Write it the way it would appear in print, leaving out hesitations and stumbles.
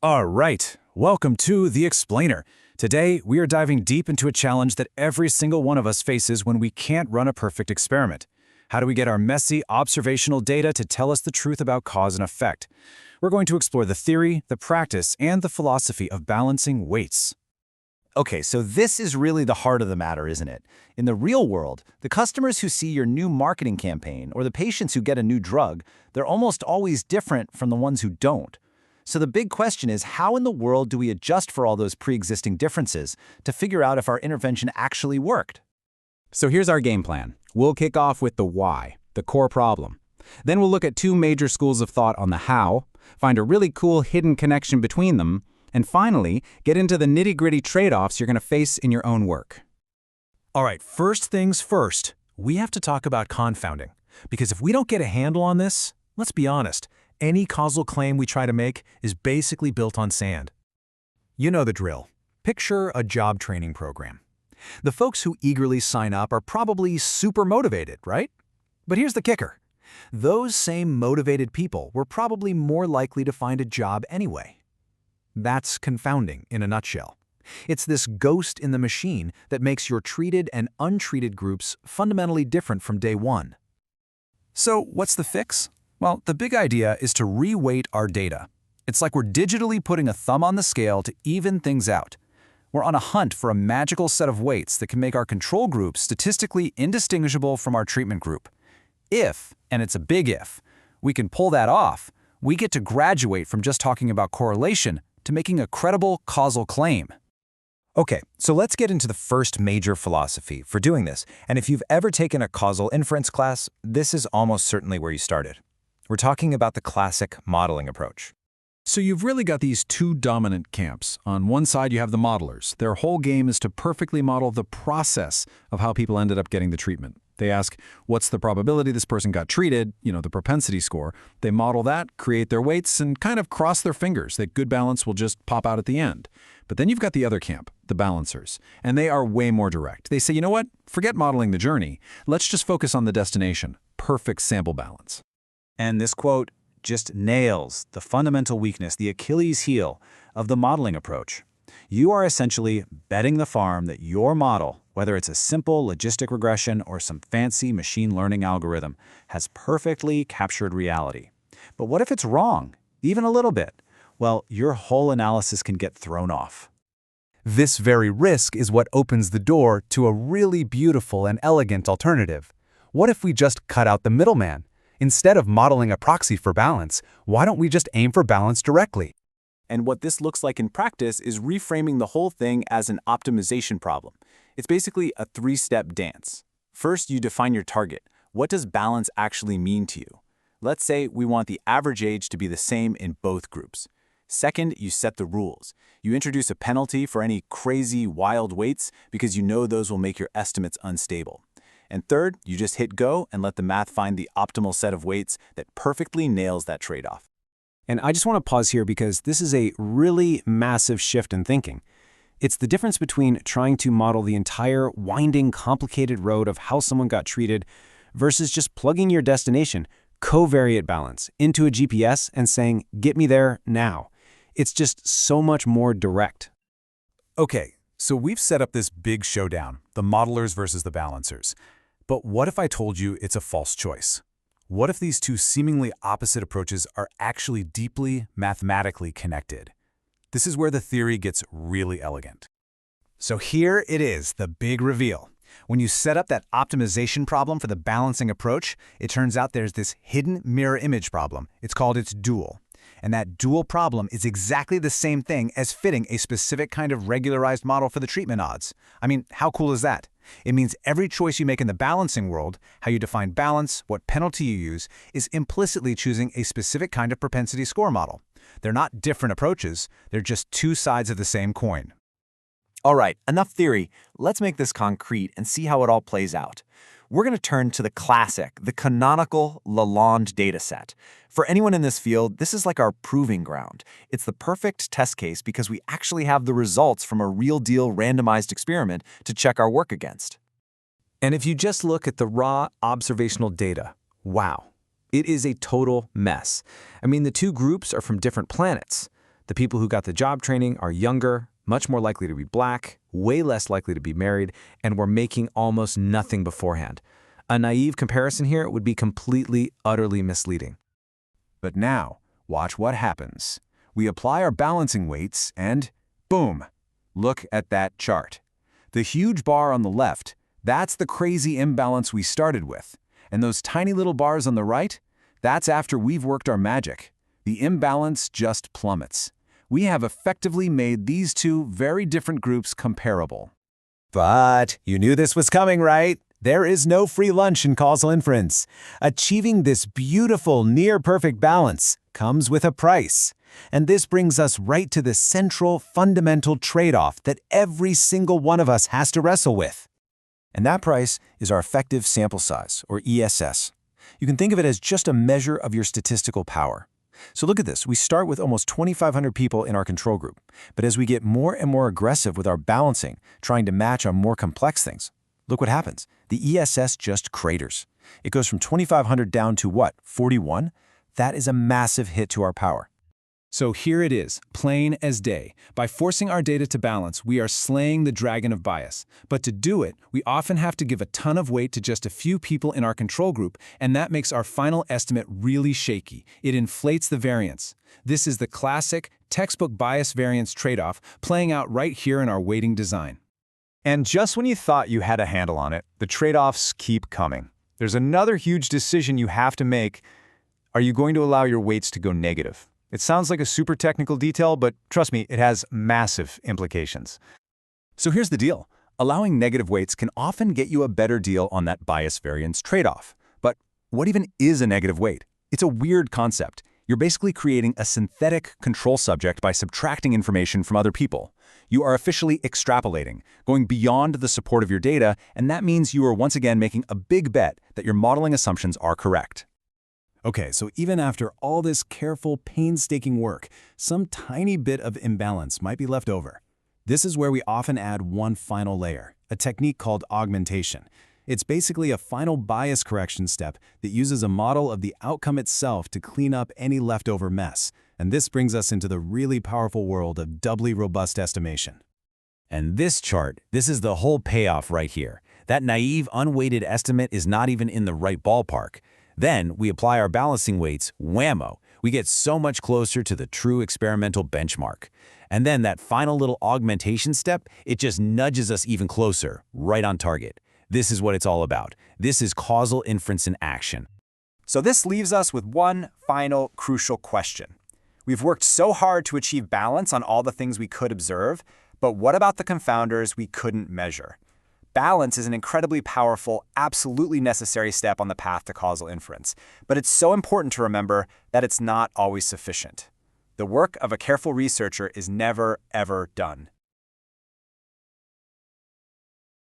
All right, welcome to The Explainer. Today, we are diving deep into a challenge that every single one of us faces when we can't run a perfect experiment. How do we get our messy, observational data to tell us the truth about cause and effect? We're going to explore the theory, the practice, and the philosophy of balancing weights. Okay, so this is really the heart of the matter, isn't it? In the real world, the customers who see your new marketing campaign or the patients who get a new drug, they're almost always different from the ones who don't. So the big question is, how in the world do we adjust for all those pre-existing differences to figure out if our intervention actually worked? So here's our game plan. We'll kick off with the why, the core problem. Then we'll look at two major schools of thought on the how, find a really cool hidden connection between them, and finally, get into the nitty-gritty trade-offs you're going to face in your own work. All right, first things first, we have to talk about confounding. Because if we don't get a handle on this, let's be honest, any causal claim we try to make is basically built on sand. You know the drill. Picture a job training program. The folks who eagerly sign up are probably super motivated, right? But here's the kicker. Those same motivated people were probably more likely to find a job anyway. That's confounding in a nutshell. It's this ghost in the machine that makes your treated and untreated groups fundamentally different from day one. So what's the fix? Well, the big idea is to re-weight our data. It's like we're digitally putting a thumb on the scale to even things out. We're on a hunt for a magical set of weights that can make our control group statistically indistinguishable from our treatment group. If, and it's a big if, we can pull that off, we get to graduate from just talking about correlation to making a credible causal claim. Okay, so let's get into the first major philosophy for doing this. And if you've ever taken a causal inference class, this is almost certainly where you started. We're talking about the classic modeling approach. So you've really got these two dominant camps. On one side, you have the modelers. Their whole game is to perfectly model the process of how people ended up getting the treatment. They ask, what's the probability this person got treated, the propensity score. They model that, create their weights, and kind of cross their fingers that good balance will just pop out at the end. But then you've got the other camp, the balancers, and they are way more direct. They say, you know what? Forget modeling the journey. Let's just focus on the destination, perfect sample balance. And this quote just nails the fundamental weakness, the Achilles heel of the modeling approach. You are essentially betting the farm that your model, whether it's a simple logistic regression or some fancy machine learning algorithm, has perfectly captured reality. But what if it's wrong, even a little bit? Well, your whole analysis can get thrown off. This very risk is what opens the door to a really beautiful and elegant alternative. What if we just cut out the middleman? Instead of modeling a proxy for balance, why don't we just aim for balance directly? And what this looks like in practice is reframing the whole thing as an optimization problem. It's basically a three-step dance. First, you define your target. What does balance actually mean to you? Let's say we want the average age to be the same in both groups. Second, you set the rules. You introduce a penalty for any crazy, wild weights because you know those will make your estimates unstable. And third, you just hit go and let the math find the optimal set of weights that perfectly nails that trade-off. And I just want to pause here because this is a really massive shift in thinking. It's the difference between trying to model the entire winding, complicated road of how someone got treated versus just plugging your destination, covariate balance, into a GPS and saying, get me there now. It's just so much more direct. Okay, so we've set up this big showdown, the modelers versus the balancers. But what if I told you it's a false choice? What if these two seemingly opposite approaches are actually deeply mathematically connected? This is where the theory gets really elegant. So here it is, the big reveal. When you set up that optimization problem for the balancing approach, it turns out there's this hidden mirror image problem. It's called its dual. And that dual problem is exactly the same thing as fitting a specific kind of regularized model for the treatment odds. I mean, how cool is that? It means every choice you make in the balancing world, how you define balance, what penalty you use, is implicitly choosing a specific kind of propensity score model. They're not different approaches, they're just two sides of the same coin. All right, enough theory. Let's make this concrete and see how it all plays out. We're going to turn to the classic, the canonical LaLonde dataset. For anyone in this field, this is like our proving ground. It's the perfect test case because we actually have the results from a real-deal randomized experiment to check our work against. And if you just look at the raw observational data, wow, it is a total mess. I mean, the two groups are from different planets. The people who got the job training are younger, much more likely to be black, way less likely to be married, and were making almost nothing beforehand. A naive comparison here would be completely, utterly misleading. But now, watch what happens. We apply our balancing weights and boom! Look at that chart. The huge bar on the left, that's the crazy imbalance we started with. And those tiny little bars on the right, that's after we've worked our magic. The imbalance just plummets. We have effectively made these two very different groups comparable. But you knew this was coming, right? There is no free lunch in causal inference. Achieving this beautiful, near-perfect balance comes with a price. And this brings us right to the central, fundamental trade-off that every single one of us has to wrestle with. And that price is our effective sample size, or ESS. You can think of it as just a measure of your statistical power. So look at this. We start with almost 2,500 people in our control group. But as we get more and more aggressive with our balancing, trying to match on more complex things, look what happens. The ESS just craters. It goes from 2,500 down to what, 41? That is a massive hit to our power. So here it is, plain as day. By forcing our data to balance, we are slaying the dragon of bias. But to do it, we often have to give a ton of weight to just a few people in our control group, and that makes our final estimate really shaky. It inflates the variance. This is the classic, textbook bias-variance trade-off playing out right here in our weighting design. And just when you thought you had a handle on it, the trade-offs keep coming. There's another huge decision you have to make. Are you going to allow your weights to go negative? It sounds like a super technical detail, but trust me, it has massive implications. So here's the deal. Allowing negative weights can often get you a better deal on that bias-variance trade-off. But what even is a negative weight? It's a weird concept. You're basically creating a synthetic control subject by subtracting information from other people. You are officially extrapolating, going beyond the support of your data, and that means you are once again making a big bet that your modeling assumptions are correct. Okay, so even after all this careful, painstaking work, some tiny bit of imbalance might be left over. This is where we often add one final layer, a technique called augmentation. It's basically a final bias correction step that uses a model of the outcome itself to clean up any leftover mess. And this brings us into the really powerful world of doubly robust estimation. And this chart, this is the whole payoff right here. That naive, unweighted estimate is not even in the right ballpark. Then we apply our balancing weights, whammo. We get so much closer to the true experimental benchmark. And then that final little augmentation step, it just nudges us even closer, right on target. This is what it's all about. This is causal inference in action. So this leaves us with one final crucial question. We've worked so hard to achieve balance on all the things we could observe, but what about the confounders we couldn't measure? Balance is an incredibly powerful, absolutely necessary step on the path to causal inference, but it's so important to remember that it's not always sufficient. The work of a careful researcher is never, ever done.